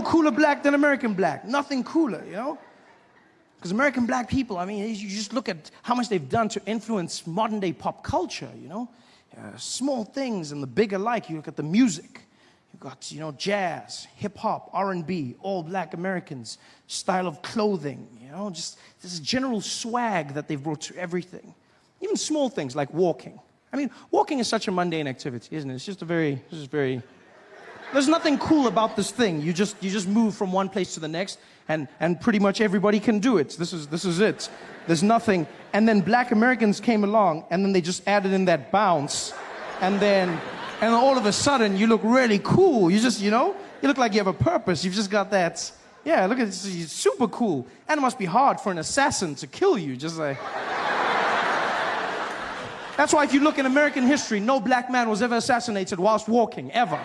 cooler black than American black. Nothing cooler, you know? Because American black people, I mean, you just look at how much they've done to influence modern day pop culture, you know? Small things and the big alike. You look at the music. You've got, you know, jazz, hip-hop, R&B, all black Americans, style of clothing, you know? Just this general swag that they've brought to everything. Even small things like walking. I mean, walking is such a mundane activity, isn't it? It's just there's nothing cool about this thing. You just move from one place to the next, and pretty much everybody can do it. This is it. There's nothing. And then black Americans came along, and then they just added in that bounce, and all of a sudden you look really cool. You just, you know, you look like you have a purpose. You've just got that. Yeah, look at this. It's super cool. And it must be hard for an assassin to kill you. Just like. That's why if you look in American history, no black man was ever assassinated whilst walking, ever.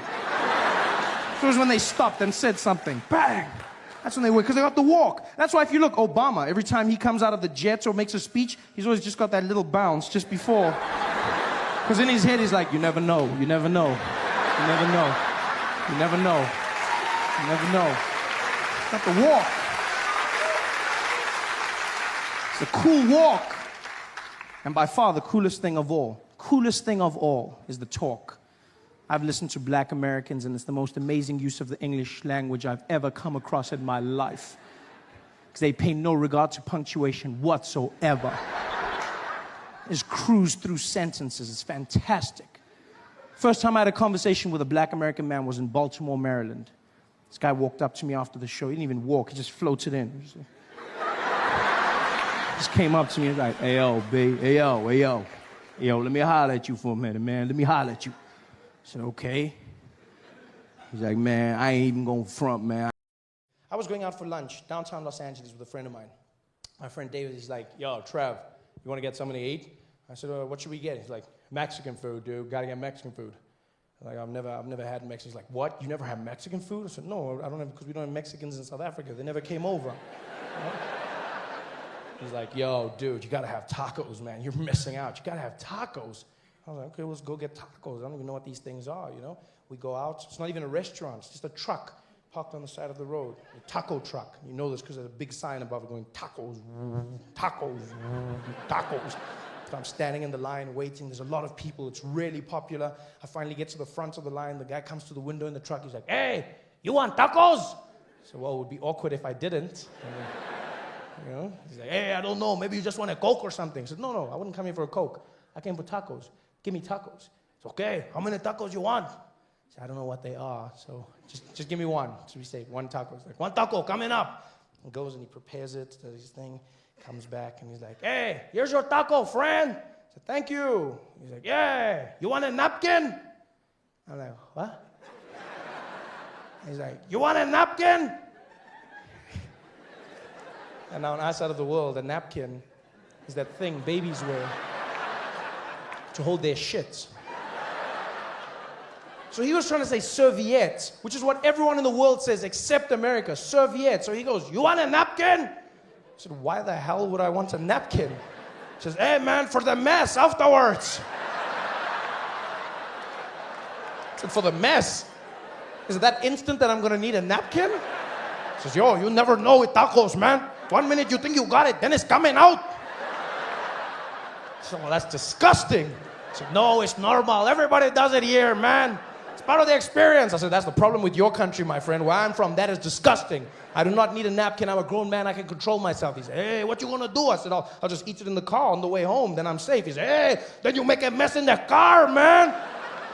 It was when they stopped and said something. Bang! That's when they were, because they got to walk. That's why if you look, Obama, every time he comes out of the jets or makes a speech, he's always just got that little bounce just before. Because in his head, he's like, you never know, you never know, you never know, you never know, you never know. Got to walk. It's a cool walk. And by far, the coolest thing of all is the talk. I've listened to black Americans, and it's the most amazing use of the English language I've ever come across in my life. Because they pay no regard to punctuation whatsoever. Just cruise through sentences. It's fantastic. First time I had a conversation with a black American man was in Baltimore, Maryland. This guy walked up to me after the show. He didn't even walk. He just floated in. Just came up to me and was like, hey, yo, B, hey, yo, hey, yo. Yo, let me holler at you for a minute, man. Let me holler at you. I said, okay. He's like, man, I ain't even gonna front, man. I was going out for lunch downtown Los Angeles with a friend of mine. My friend David, he's like, yo, Trev, you wanna get something to eat? I said, what should we get? He's like, Mexican food, dude. Gotta get Mexican food. Like, I've never had Mexican. He's like, what? You never have Mexican food? I said, no, I don't have, because we don't have Mexicans in South Africa. They never came over. You know? He's like, yo, dude, you gotta have tacos, man. You're missing out. You gotta have tacos. I was like, okay, let's go get tacos. I don't even know what these things are, you know? We go out. It's not even a restaurant. It's just a truck parked on the side of the road. A taco truck. You know this because there's a big sign above it going, tacos, tacos, tacos. So I'm standing in the line waiting. There's a lot of people. It's really popular. I finally get to the front of the line. The guy comes to the window in the truck. He's like, hey, you want tacos? So, well, it would be awkward if I didn't. You know? He's like, hey, I don't know. Maybe you just want a Coke or something. I said, no, I wouldn't come here for a Coke. I came for tacos. Give me tacos. It's okay. How many tacos you want? I said, I don't know what they are, so just give me one. So we say, one taco. He's like, one taco coming up. He goes and he prepares it, does his thing, comes back, and he's like, hey, here's your taco, friend. I said, thank you. He's like, yeah, you want a napkin? I'm like, what? He's like, you want a napkin? And now on our side of the world, a napkin is that thing babies wear to hold their shit. So he was trying to say serviette, which is what everyone in the world says except America, serviette. So he goes, you want a napkin? I said, why the hell would I want a napkin? He says, hey man, for the mess afterwards. I said, for the mess? Is it that instant that I'm gonna need a napkin? He says, yo, you never know with tacos, man. 1 minute you think you got it, then it's coming out. So, well, that's disgusting. I said, no, it's normal. Everybody does it here, man. It's part of the experience. I said, that's the problem with your country, my friend. Where I'm from, that is disgusting. I do not need a napkin. I'm a grown man. I can control myself. He said, hey, what you gonna do? I said, I'll just eat it in the car on the way home. Then I'm safe. He said, hey, then you make a mess in the car, man.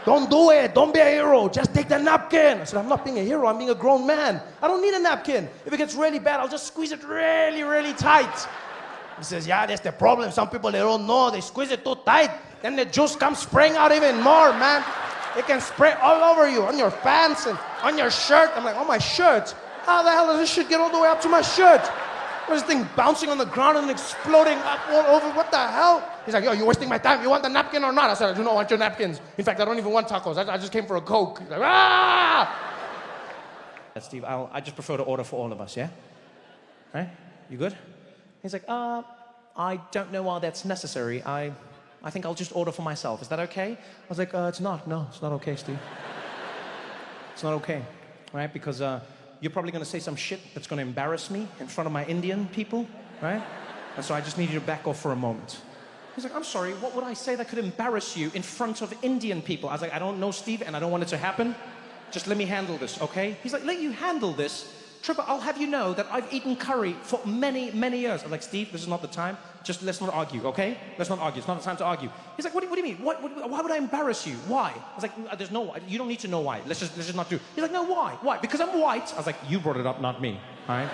Don't do it. Don't be a hero. Just take the napkin. I said, I'm not being a hero. I'm being a grown man. I don't need a napkin. If it gets really bad, I'll just squeeze it really, really tight. He says, yeah, that's the problem. Some people, they don't know. They squeeze it too tight. Then the juice comes spraying out even more, man. It can spray all over you, on your pants and on your shirt. I'm like, oh, my shirt? How the hell does this shit get all the way up to my shirt? What's this thing bouncing on the ground and exploding up all over? What the hell? He's like, yo, you're wasting my time. You want the napkin or not? I said, I do not want your napkins. In fact, I don't even want tacos. I just came for a Coke. He's like, ah! Steve, I just prefer to order for all of us, yeah? Right? You good? He's like, I don't know why that's necessary. I think I'll just order for myself. Is that okay? I was like, it's not. No, it's not okay, Steve. It's not okay, right? Because you're probably going to say some shit that's going to embarrass me in front of my Indian people, right? And so I just need you to back off for a moment. He's like, I'm sorry, what would I say that could embarrass you in front of Indian people? I was like, I don't know, Steve, and I don't want it to happen. Just let me handle this, okay? He's like, let you handle this? Trevor, I'll have you know that I've eaten curry for many, many years. I was like, Steve, this is not the time. Just let's not argue, okay? Let's not argue. It's not the time to argue. He's like, what do you mean? Why would I embarrass you? Why? I was like, there's no, you don't need to know why. Let's just not do it. He's like, no, why? Why? Because I'm white. I was like, you brought it up, not me, all right?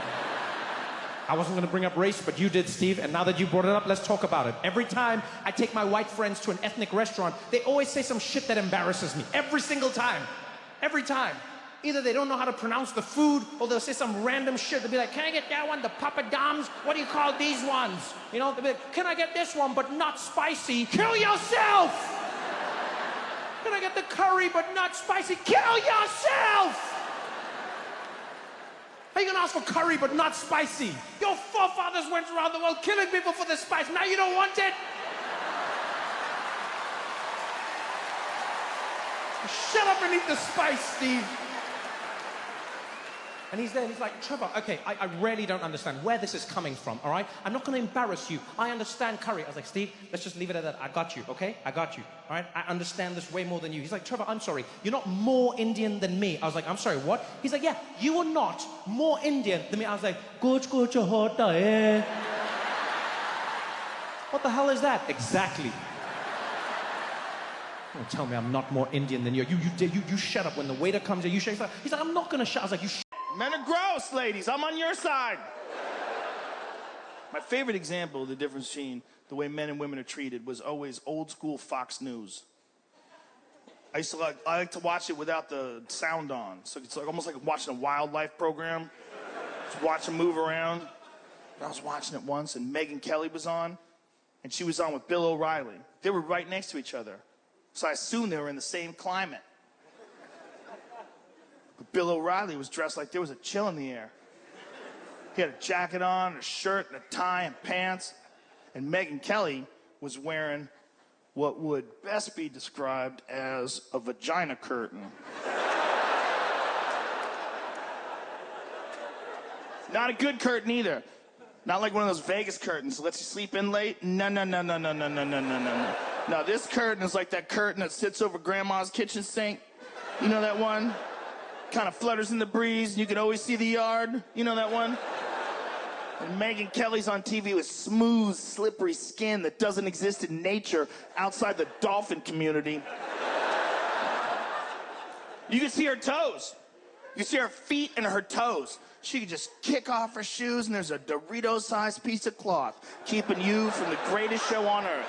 I wasn't going to bring up race, but you did, Steve, and now that you brought it up, let's talk about it. Every time I take my white friends to an ethnic restaurant, they always say some shit that embarrasses me. Every single time. Every time. Either they don't know how to pronounce the food, or they'll say some random shit. They'll be like, can I get that one, the papadums? What do you call these ones? You know, they'll be like, can I get this one, but not spicy? Kill yourself! Can I get the curry, but not spicy? Kill yourself! How are you gonna ask for curry, but not spicy? Your forefathers went around the world killing people for the spice. Now you don't want it? Shut up and eat the spice, Steve. And he's there, and he's like, Trevor, okay, I really don't understand where this is coming from, all right? I'm not going to embarrass you. I understand curry. I was like, Steve, let's just leave it at that. I got you, okay? I got you, all right? I understand this way more than you. He's like, Trevor, I'm sorry. You're not more Indian than me. I was like, I'm sorry, what? He's like, yeah, you are not more Indian than me. I was like, what the hell is that? Exactly. Don't tell me I'm not more Indian than you. You shut up when the waiter comes in. You shut up. He's like, I'm not going to shut. I was like, you Men are gross, ladies. I'm on your side. My favorite example of the difference between the way men and women are treated was always old school Fox News. I like to watch it without the sound on. So it's like almost like watching a wildlife program. Just watch them move around. And I was watching it once and Megyn Kelly was on. And she was on with Bill O'Reilly. They were right next to each other. So I assumed they were in the same climate. But Bill O'Reilly was dressed like there was a chill in the air. He had a jacket on, a shirt, and a tie, and pants. And Megyn Kelly was wearing what would best be described as a vagina curtain. Not a good curtain either. Not like one of those Vegas curtains that lets you sleep in late. No. No, this curtain is like that curtain that sits over grandma's kitchen sink. You know that one? Kind of flutters in the breeze, and you can always see the yard. You know that one? And Megyn Kelly's on TV with smooth, slippery skin that doesn't exist in nature outside the dolphin community. You can see her toes. You can see her feet and her toes. She could just kick off her shoes, and there's a Dorito-sized piece of cloth keeping you from the greatest show on earth.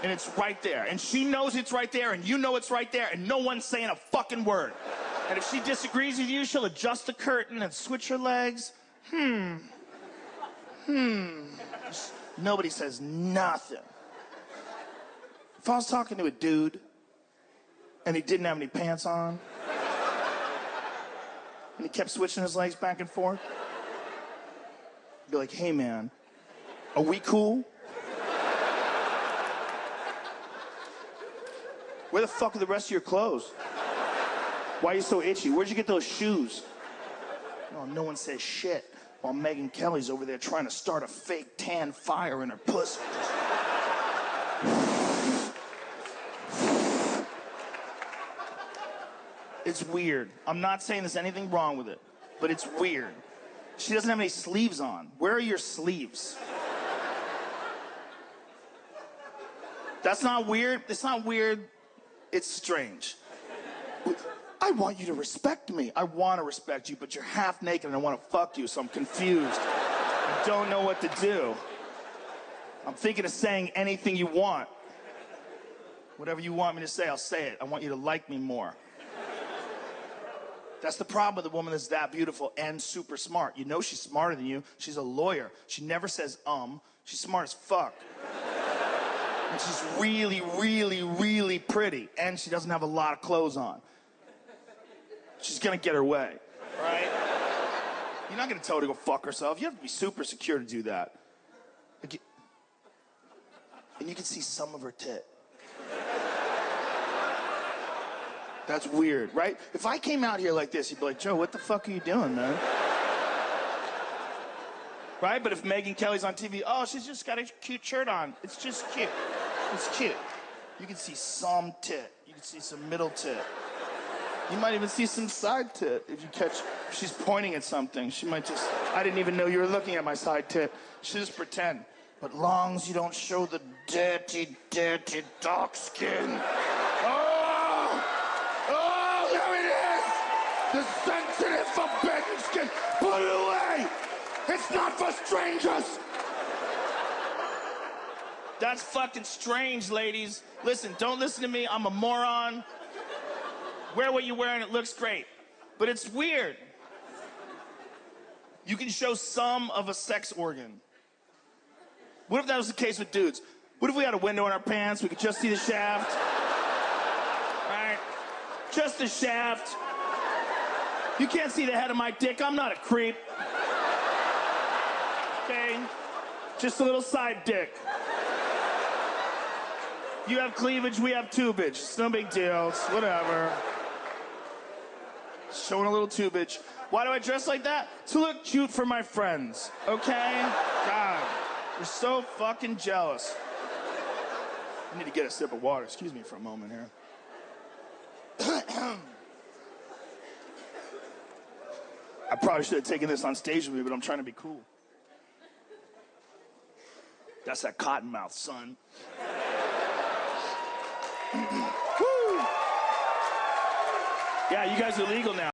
And it's right there. And she knows it's right there, and you know it's right there, and no one's saying a fucking word. And if she disagrees with you, she'll adjust the curtain and switch her legs. Nobody says nothing. If I was talking to a dude and he didn't have any pants on and he kept switching his legs back and forth, I'd be like, hey man, are we cool? Where the fuck are the rest of your clothes? Why are you so itchy? Where'd you get those shoes? No one says shit while Megyn Kelly's over there trying to start a fake tan fire in her pussy. It's weird. I'm not saying there's anything wrong with it, but it's weird. She doesn't have any sleeves on. Where are your sleeves? That's not weird. It's not weird. It's strange. I want you to respect me. I want to respect you, but you're half naked and I want to fuck you, so I'm confused. I don't know what to do. I'm thinking of saying anything you want. Whatever you want me to say, I'll say it. I want you to like me more. That's the problem with a woman that's that beautiful and super smart. You know she's smarter than you. She's a lawyer. She never says She's smart as fuck. And she's really, really, really pretty. And she doesn't have a lot of clothes on. She's gonna get her way, right? You're not gonna tell her to go fuck herself. You have to be super secure to do that. And you can see some of her tit. That's weird, right? If I came out here like this, you'd be like, Joe, what the fuck are you doing, man? Right? But if Megyn Kelly's on TV, oh, she's just got a cute shirt on. It's just cute. It's cute. You can see some tit. You can see some middle tit. You might even see some side tit if you catch, if she's pointing at something. She might just, I didn't even know you were looking at my side tit. She just pretend. But long as you don't show the dirty, dirty dark skin. Oh! Oh, there it is! The sensitive, forbidden skin. Put it away! It's not for strangers! That's fucking strange, ladies. Listen, don't listen to me. I'm a moron. Wear what you're wearing. It looks great. But it's weird. You can show some of a sex organ. What if that was the case with dudes? What if we had a window in our pants? We could just see the shaft. Right? Just the shaft. You can't see the head of my dick. I'm not a creep. Okay? Just a little side dick. You have cleavage, we have tubage. It's no big deal. It's whatever. Showing a little tubage. Why do I dress like that? To look cute for my friends. Okay? God. You're so fucking jealous. I need to get a sip of water. Excuse me for a moment here. I probably should have taken this on stage with me, but I'm trying to be cool. That's that cottonmouth, son. Woo! Yeah, you guys are legal now.